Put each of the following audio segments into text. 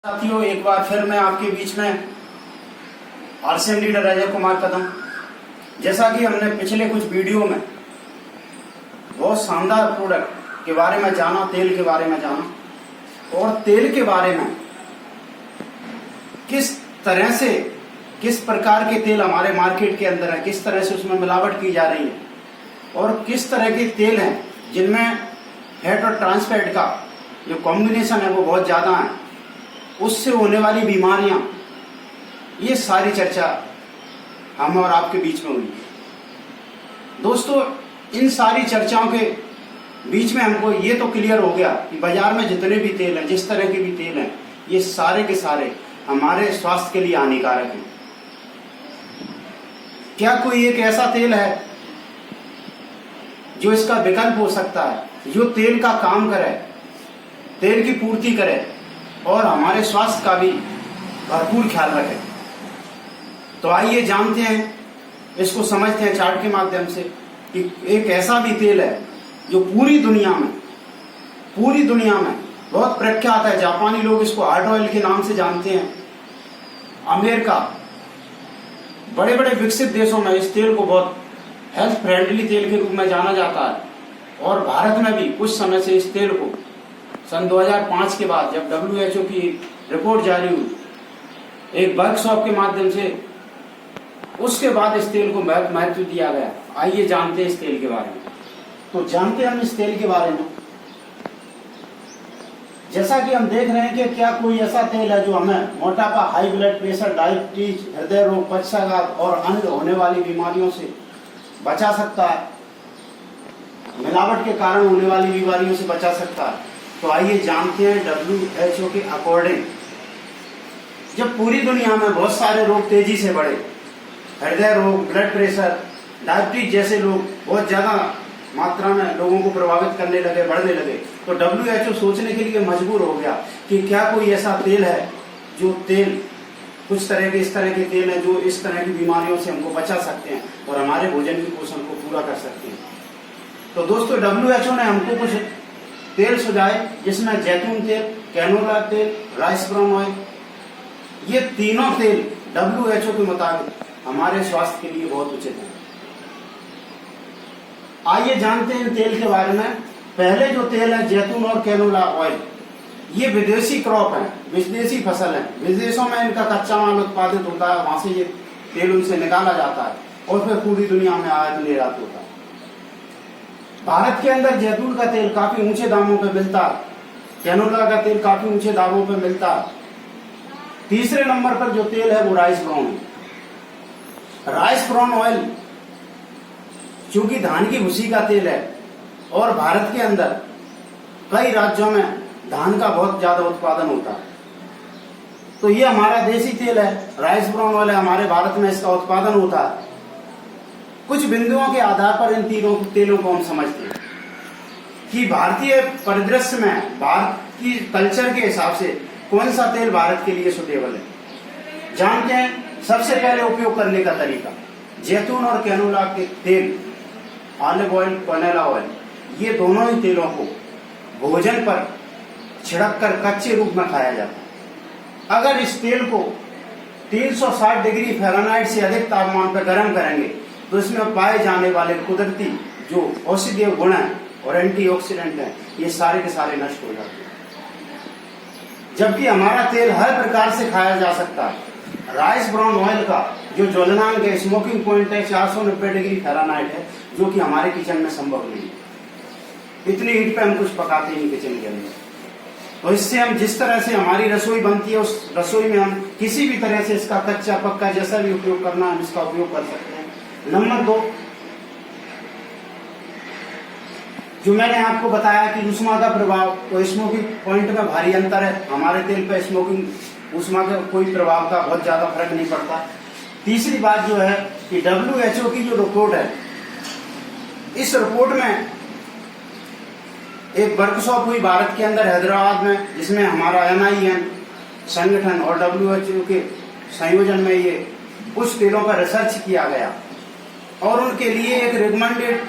साथियों, एक बार फिर मैं आपके बीच में आरसीएम लीडर अजय कुमार कदम। जैसा कि हमने पिछले कुछ वीडियो में बहुत शानदार प्रोडक्ट के बारे में जाना, तेल के बारे में जाना और तेल के बारे में किस तरह से, किस प्रकार के तेल हमारे मार्केट के अंदर है, किस तरह से उसमें मिलावट की जा रही है और किस तरह के तेल हैं जिनमें फैट और ट्रांसफैट का जो कॉम्बिनेशन है वो बहुत ज़्यादा है, उससे होने वाली बीमारियां, ये सारी चर्चा हम और आपके बीच में हुई। दोस्तों, इन सारी चर्चाओं के बीच में हमको ये तो क्लियर हो गया कि बाजार में जितने भी तेल हैं, जिस तरह के भी तेल हैं, ये सारे के सारे हमारे स्वास्थ्य के लिए हानिकारक हैं। क्या कोई एक ऐसा तेल है जो इसका विकल्प हो सकता है, जो तेल का काम करे, तेल की पूर्ति करे और हमारे स्वास्थ्य का भी भरपूर ख्याल रखे? तो आइए जानते हैं, इसको समझते हैं चार्ट के माध्यम से कि एक ऐसा भी तेल है जो पूरी दुनिया में बहुत प्रख्यात है। जापानी लोग इसको हार्ट ऑयल के नाम से जानते हैं। अमेरिका, बड़े बड़े विकसित देशों में इस तेल को बहुत हेल्थ फ्रेंडली तेल के रूप में जाना जाता है और भारत में भी कुछ समय से इस तेल को सन 2005 के बाद, जब WHO की रिपोर्ट जारी हुई एक वर्कशॉप के माध्यम से, उसके बाद इस तेल को महत्व दिया गया। आइए जानते हैं इस तेल के बारे में। तो जानते हैं हम इस तेल के बारे में। जैसा कि हम देख रहे हैं कि क्या कोई ऐसा तेल है जो हमें मोटापा, हाई ब्लड प्रेशर, डायबिटीज, हृदय रोग, पक्षाघात और अन्य होने वाली बीमारियों से बचा सकता है, मिलावट के कारण होने वाली बीमारियों से बचा सकता है? तो आइए जानते हैं WHO के अकॉर्डिंग, जब पूरी दुनिया में बहुत सारे रोग तेजी से बढ़े, हृदय रोग, ब्लड प्रेशर, डायबिटीज जैसे रोग बहुत ज्यादा मात्रा में लोगों को प्रभावित करने लगे, बढ़ने लगे, तो WHO सोचने के लिए मजबूर हो गया कि क्या कोई ऐसा तेल है जो तेल, कुछ तरह के इस तरह के तेल है जो इस तरह की बीमारियों से हमको बचा सकते हैं और हमारे भोजन की पोषण को पूरा कर सकते हैं। तो दोस्तों, WHO ने हमको कुछ तेल सुझाए, जिसमें जैतून तेल, कैनोला तेल, राइस ब्राउन ऑयल, ये तीनों तेल WHO के मुताबिक हमारे स्वास्थ्य के लिए बहुत उचित है। आइए जानते हैं इन तेल के बारे में। पहले जो तेल है जैतून और कैनोला ऑयल, ये विदेशी क्रॉप है, विदेशी फसल है। विदेशों में इनका कच्चा माल उत्पादित होता है, वहां से ये तेल उनसे निकाला जाता है और फिर पूरी दुनिया में आयात निर्यात होता है। भारत के अंदर जैतून का तेल काफी ऊंचे दामों पे मिलता है, कैनोला का तेल काफी ऊंचे दामों पे मिलता है। तीसरे नंबर पर जो तेल है वो राइस ब्राउन है। राइस ब्राउन ऑयल चूंकि धान की भूसी का तेल है और भारत के अंदर कई राज्यों में धान का बहुत ज्यादा उत्पादन होता है, तो ये हमारा देसी तेल है, राइस ब्राउन ऑयल है, हमारे भारत में इसका उत्पादन होता है। कुछ बिंदुओं के आधार पर इन तीनों तेलों को हम समझते हैं कि भारतीय परिदृश्य में, भारत की कल्चर के हिसाब से कौन सा तेल भारत के लिए सुटेबल है। जानते हैं सबसे पहले उपयोग करने का तरीका। जैतून और कैनोला के तेल, ऑलिव ऑयल, कैनोला ऑयल, ये दोनों ही तेलों को भोजन पर छिड़क कर कच्चे रूप में खाया जाता है। अगर इस तेल को 360 डिग्री फ़ारेनहाइट से अधिक तापमान पर गर्म करेंगे तो इसमें पाए जाने वाले कुदरती जो औषधीय गुण हैं और एंटीऑक्सीडेंट हैं, ये सारे के सारे नष्ट हो जाते हैं। जबकि हमारा तेल हर प्रकार से खाया जा सकता है। राइस ब्राउन ऑयल का जो ज्वलनांक है, स्मोकिंग पॉइंट है, 490 डिग्री फ़ारेनहाइट है, जो कि हमारे किचन में संभव नहीं है। इतनी हीट पे हम कुछ पकाते ही नहीं किचन के अंदर। तो इससे हम जिस तरह से हमारी रसोई बनती है, उस रसोई में हम किसी भी तरह से इसका कच्चा पक्का जैसा भी उपयोग करना है, हम इसका उपयोग कर सकते हैं। नंबर 2, जो मैंने आपको बताया कि ऊष्मा का प्रभाव, तो स्मोकिंग पॉइंट में भारी अंतर है। हमारे तेल पे स्मोकिंग ऊष्मा का कोई प्रभाव का बहुत ज्यादा फर्क नहीं पड़ता। तीसरी बात जो है कि WHO की जो रिपोर्ट है, इस रिपोर्ट में एक वर्कशॉप हुई भारत के अंदर हैदराबाद में, जिसमें हमारा NIN संगठन और WHO के संयोजन में ये कुछ तेलों पर रिसर्च किया गया और उनके लिए एक रिकमेंडेड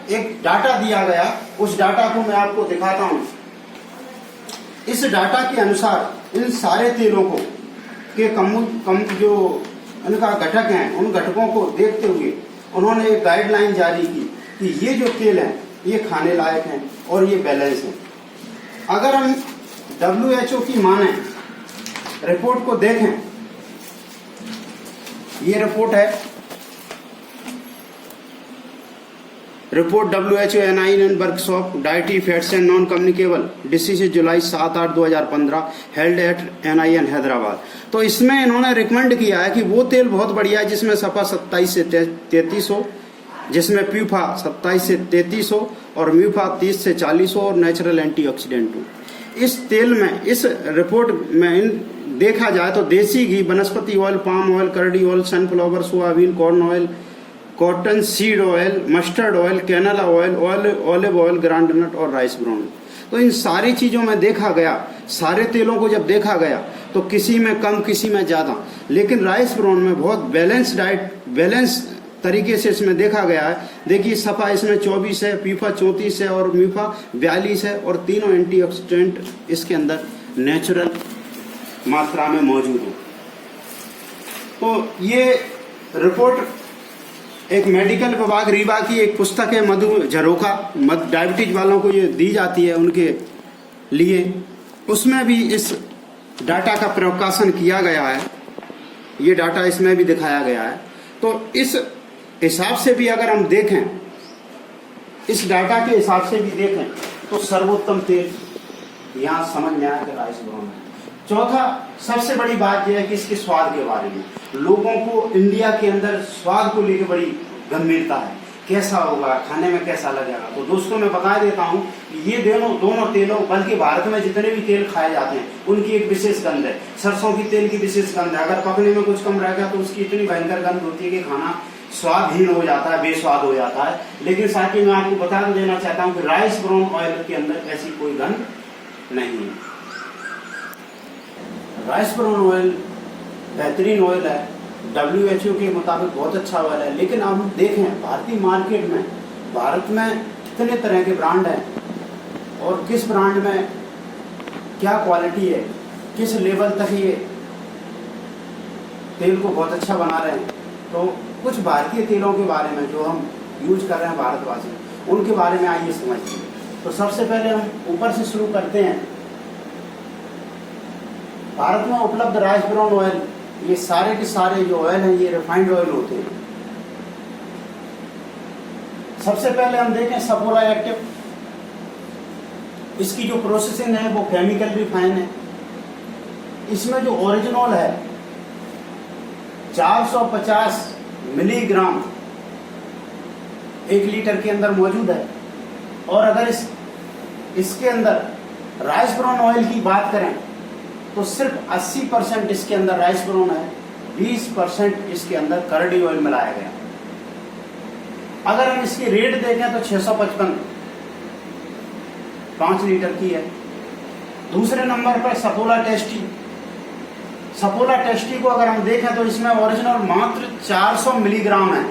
एक डाटा दिया गया। उस डाटा को मैं आपको दिखाता हूं। इस डाटा के अनुसार इन सारे तेलों को के कम जो उनका घटक हैं, उन घटकों को देखते हुए उन्होंने एक गाइडलाइन जारी की कि ये जो तेल हैं ये खाने लायक हैं और ये बैलेंस हैं। अगर हम WHO की माने रिपोर्ट को देखें, ये रिपोर्ट है, report WHO A9 and workshop dietary fats and non communicable disease July 7/8/2015 held at NIN Hyderabad. तो इसमें इन्होंने रिकमेंड किया है कि वो तेल बहुत बढ़िया है जिसमें सफा 27 से 33 हो, जिसमें प्यूफा 27 से 33 हो और म्यूफा 30 से 40 हो और नेचुरल एंटीऑक्सीडेंट हो। इस तेल में, इस रिपोर्ट में देखा जाए तो desi ghee, vanaspati oil, palm oil, करडी oil, sunflower, soybean, corn oil, cotton seed oil, mustard oil, canola oil, olive oil, groundnut और राइस ब्राउन। तो इन सारी चीजों में देखा गया, सारे तेलों को जब देखा गया तो किसी में कम किसी में ज्यादा, लेकिन राइस ब्राउन में बहुत बैलेंस डाइट, बैलेंस तरीके से इसमें देखा गया है। देखिए सफा इसमें 24 है, पीफा 34 है और म्यूफा 42 है और तीनों एंटीऑक्सीडेंट इसके अंदर नेचुरल मात्रा में मौजूद हो। तो ये रिपोर्ट एक मेडिकल विभाग रीवा की एक पुस्तक है, मधु झरोखा, डायबिटीज वालों को ये दी जाती है उनके लिए, उसमें भी इस डाटा का प्रकाशन किया गया है। ये डाटा इसमें भी दिखाया गया है। तो इस हिसाब से भी अगर हम देखें, इस डाटा के हिसाब से भी देखें तो सर्वोत्तम तेल यहाँ समझ में आया कि राइस ब्राउन है। चौथा सबसे बड़ी बात यह है कि इसके स्वाद के बारे में लोगों को इंडिया के अंदर स्वाद को लेकर बड़ी गंभीरता है, कैसा होगा, खाने में कैसा लगेगा। तो दोस्तों मैं बता देता हूँ कि ये दोनों तेलों, बल्कि भारत में जितने भी तेल खाए जाते हैं उनकी एक विशेष गंध है। सरसों की तेल की विशेष गंध है, अगर पकने में कुछ कम रहेगा तो उसकी इतनी भयंकर गंध होती है कि खाना स्वादहीन हो जाता है, बेस्वाद हो जाता है। लेकिन साथ ही मैं आपको बता देना चाहता हूँ कि राइस ब्राउन ऑयल के अंदर ऐसी कोई गंध नहीं है। राइस ब्राउन ऑयल बेहतरीन ऑयल है, WHO के मुताबिक बहुत अच्छा ऑयल है। लेकिन अब हम देखें भारतीय मार्केट में, भारत में कितने तरह के ब्रांड हैं और किस ब्रांड में क्या क्वालिटी है, किस लेवल तक ये तेल को बहुत अच्छा बना रहे हैं। तो कुछ भारतीय तेलों के बारे में जो हम यूज कर रहे हैं भारतवासी, उनके बारे में आइए समझते हैं। तो सबसे पहले हम ऊपर से शुरू करते हैं। भारत में उपलब्ध राइस ब्राउन ऑयल, ये सारे के सारे जो ऑयल हैं ये रिफाइंड ऑयल होते हैं। सबसे पहले हम देखें सफोला एक्टिव, इसकी जो प्रोसेसिंग है वो केमिकल रिफाइन है। इसमें जो ओरिजिनल है 450 मिलीग्राम 1 लीटर के अंदर मौजूद है। और अगर इसके अंदर राइस ब्राउन ऑयल की बात करें तो सिर्फ 80% इसके अंदर राइस ब्राउन है, 20% इसके अंदर करडी ऑयल मिलाया गया। अगर हम इसकी रेट देखें तो 655 5 लीटर की है। दूसरे नंबर पर सफोला टेस्टी, सफोला टेस्टी को अगर हम देखें तो इसमें ओरिजिनल मात्र 400 मिलीग्राम है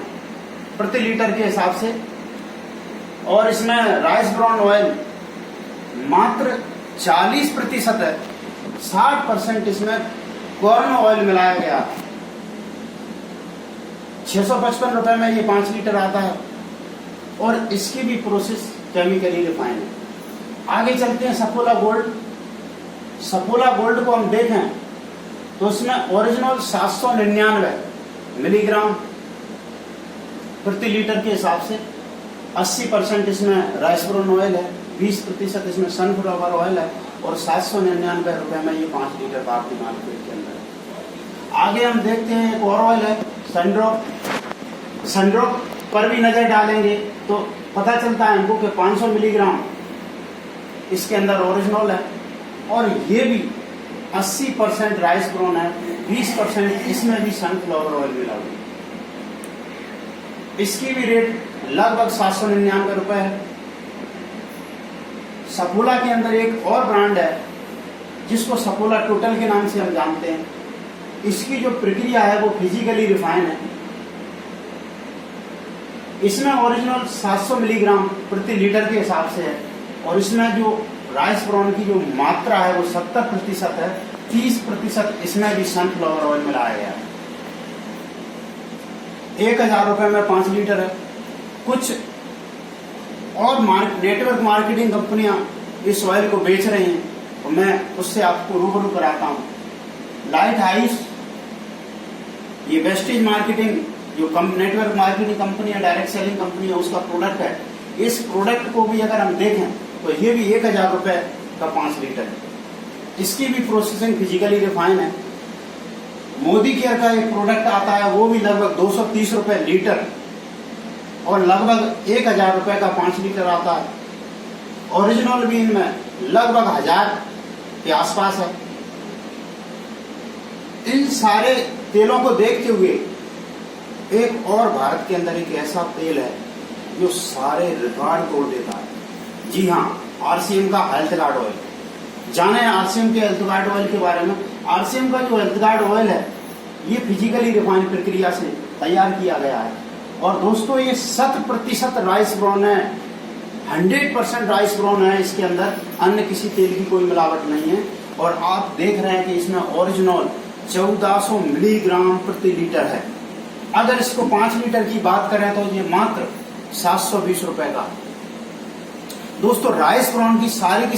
प्रति लीटर के हिसाब से, और इसमें राइस ब्राउन ऑयल मात्र 40% है, 60% इसमें कॉर्न ऑयल मिलाया गया। 655 रुपए में ये 5 लीटर आता है और इसकी भी प्रोसेस केमिकली रिफाइन है। आगे चलते हैं सफोला गोल्ड। सफोला गोल्ड को हम देखें तो इसमें ओरिजिनल 799 मिलीग्राम प्रति लीटर के हिसाब से, 80% इसमें राइस ब्राउन ऑयल है, 20% इसमें सनफ्लावर ऑयल है और 799 रुपए में ये 5 लीटर भारतीय मार्केट के अंदर है। आगे हम देखते हैं एक और ऑयल है सनड्रॉप। सनड्रॉप पर भी नजर डालेंगे तो पता चलता है हमको कि 500 मिलीग्राम इसके अंदर ओरिजिनल है और ये भी 80% राइस ब्राउन है, 20% इसमें भी सनफ्लावर ऑयल मिला हुआ है। इसकी भी रेट लगभग 799 रुपए है। सफोला के अंदर एक और ब्रांड है जिसको सफोला टोटल के नाम से हम जानते हैं। इसकी जो प्रक्रिया है वो फिजिकली रिफाइन है। इसमें ओरिजिनल 700 मिलीग्राम प्रति लीटर के हिसाब से है और इसमें जो राइस ब्राउन की जो मात्रा है वो 70% है 30% इसमें भी सनफ्लावर ऑयल मिलाया गया है। 1000 रुपए में 5 लीटर है। कुछ और नेटवर्क मार्केटिंग कंपनियां इस ऑयल को बेच रही हैं, तो मैं उससे आपको रूबरू कराता हूं। लाइट हाउस, ये वेस्टेज मार्केटिंग जो नेटवर्क मार्केटिंग कंपनी है, डायरेक्ट सेलिंग कंपनी है, उसका प्रोडक्ट है। इस प्रोडक्ट को भी अगर हम देखें तो ये भी 1000 रुपए का 5 लीटर है। इसकी भी प्रोसेसिंग फिजिकली रिफाइन है। मोदी केयर का एक प्रोडक्ट आता है, वो भी लगभग 230 रुपए लीटर और लगभग 1000 रुपए का 5 लीटर आता है। ओरिजिनल भी इनमें लगभग 1000 के आसपास है। इन सारे तेलों को देखते हुए एक और भारत के अंदर एक ऐसा तेल है जो सारे रिकॉर्ड तोड़ देता है। जी हाँ, आरसीएम का हेल्थ गार्ड ऑयल। जाने आरसीएम के हेल्थ गार्ड ऑयल के बारे में। आरसीएम का जो हेल्थ गार्ड ऑयल है, ये फिजिकली रिफाइंड प्रक्रिया से तैयार किया गया है। और दोस्तों, ये 100% राइस ब्राउन है, 100% राइस ब्राउन है। इसके अंदर अन्य किसी तेल की कोई मिलावट नहीं है। और आप देख रहे हैं कि इसमें ओरिजिनल 1400 मिलीग्राम प्रति लीटर है। अगर इसको 5 लीटर की बात करें तो ये मात्र 720 रुपए का। दोस्तों, राइस ब्राउन की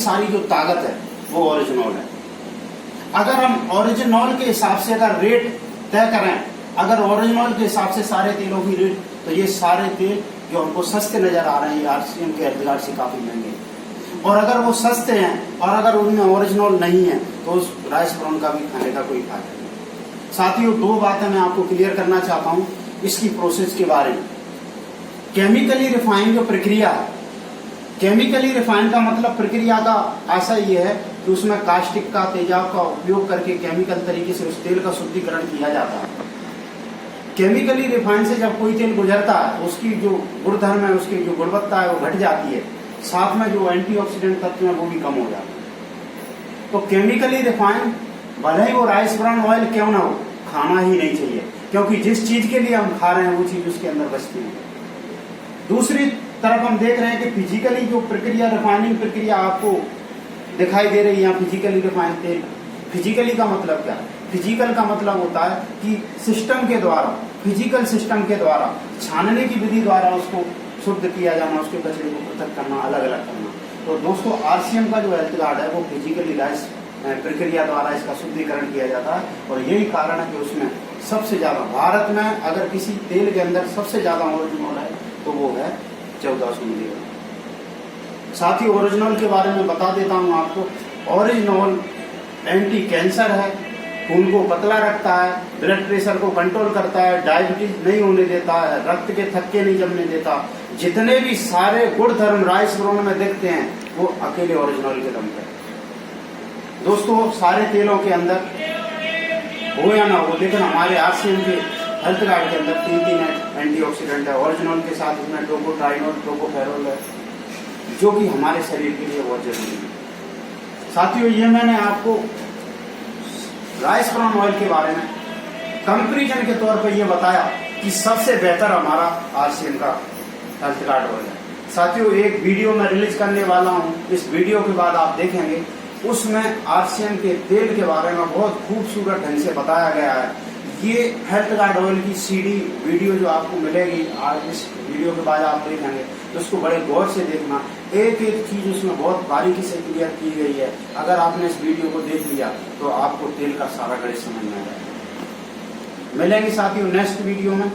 सारी जो ताकत है वो ओरिजिनल है। अगर हम ओरिजिनल के हिसाब से अगर रेट तय करें, अगर ओरिजिनल के हिसाब से सारे तेलों की रेट, तो ये सारे तेल जो हमको सस्ते नजर आ रहे हैं आरसीएम के हेल्थ से काफी महंगे। और अगर वो सस्ते हैं और अगर उनमें ओरिजिनल नहीं है तो उस राइस ब्राउन का भी खाने का कोई फायदा नहीं। साथियों, 2 बातें मैं आपको क्लियर करना चाहता हूं इसकी प्रोसेस के बारे में। केमिकली रिफाइन जो प्रक्रिया है, केमिकली रिफाइन का मतलब प्रक्रिया का ऐसा ये है कि उसमें कास्टिक का, तेजाब का उपयोग करके केमिकल तरीके से उस तेल का शुद्धिकरण किया जाता है। केमिकली रिफाइन से जब कोई तेल गुजरता है, उसकी जो गुणधर्म है, उसकी जो गुणवत्ता है वो घट जाती है, साथ में जो एंटीऑक्सीडेंट तत्व है वो भी कम हो जाते हैं। तो केमिकली रिफाइन भले ही वो राइस ब्राउन ऑयल क्यों ना हो, खाना ही नहीं चाहिए, क्योंकि जिस चीज के लिए हम खा रहे हैं वो चीज उसके अंदर बचती है। दूसरी तरफ हम देख रहे हैं कि फिजिकली जो प्रक्रिया, रिफाइनिंग प्रक्रिया आपको दिखाई दे रही है, फिजिकली रिफाइन तेल। फिजिकली का मतलब क्या है? फिजिकल का मतलब होता है कि सिस्टम के द्वारा, फिजिकल सिस्टम के द्वारा, छानने की विधि द्वारा उसको शुद्ध किया जाना, उसके कचरे को पृथक करना, अलग अलग करना। तो दोस्तों, आरसीएम का जो हेल्थ गार्ड है वो फिजिकली राइस प्रक्रिया द्वारा इसका शुद्धिकरण किया जाता है। और यही कारण है कि उसमें सबसे ज्यादा, भारत में अगर किसी तेल के अंदर सबसे ज्यादा ओरिजिनल है तो वो है 1400 मिलीग्राम। साथ ही ओरिजिनल के बारे में बता देता हूं आपको। ओरिजिनल एंटी कैंसर है, खून को पतला रखता है, ब्लड प्रेशर को कंट्रोल करता है, डायबिटीज नहीं होने देता है, रक्त के थक्के नहीं जमने देता। जितने भी सारे गुण धर्म राइस ब्राउन में देखते हैं वो अकेले ओरिजिनल के दम पे। दोस्तों, सारे तेलों के अंदर हो या ना हो, लेकिन हमारे आरसीएम के हेल्थ गार्ड के अंदर 3 एंटीऑक्सीडेंट है। ओरिजिनल के साथ इसमें टोकोट्राइनोल, टोकोफेरोल है, जो कि हमारे शरीर के लिए बहुत जरूरी है। साथियों, ये मैंने आपको राइस ब्राउन ऑयल के बारे में कंपैरिजन के तौर पे ये बताया कि सबसे बेहतर हमारा आरसीएम का हेल्थ गार्ड ऑयल है। साथियों, एक वीडियो मैं रिलीज करने वाला हूं, इस वीडियो के बाद आप देखेंगे, उसमें आरसीएम के तेल के बारे में बहुत खूबसूरत ढंग से बताया गया है। ये हेल्थ गार्ड ऑयल की सीडी वीडियो जो आपको मिलेगी, आज इस वीडियो के बाद आप देखेंगे तो उसको बड़े गौर से देखना। एक एक चीज उसमें बहुत बारीकी से क्लियर की गई है। अगर आपने इस वीडियो को देख लिया तो आपको तेल का सारा गणित समझ में आ जाएगा। मिलेंगे साथियों नेक्स्ट वीडियो में।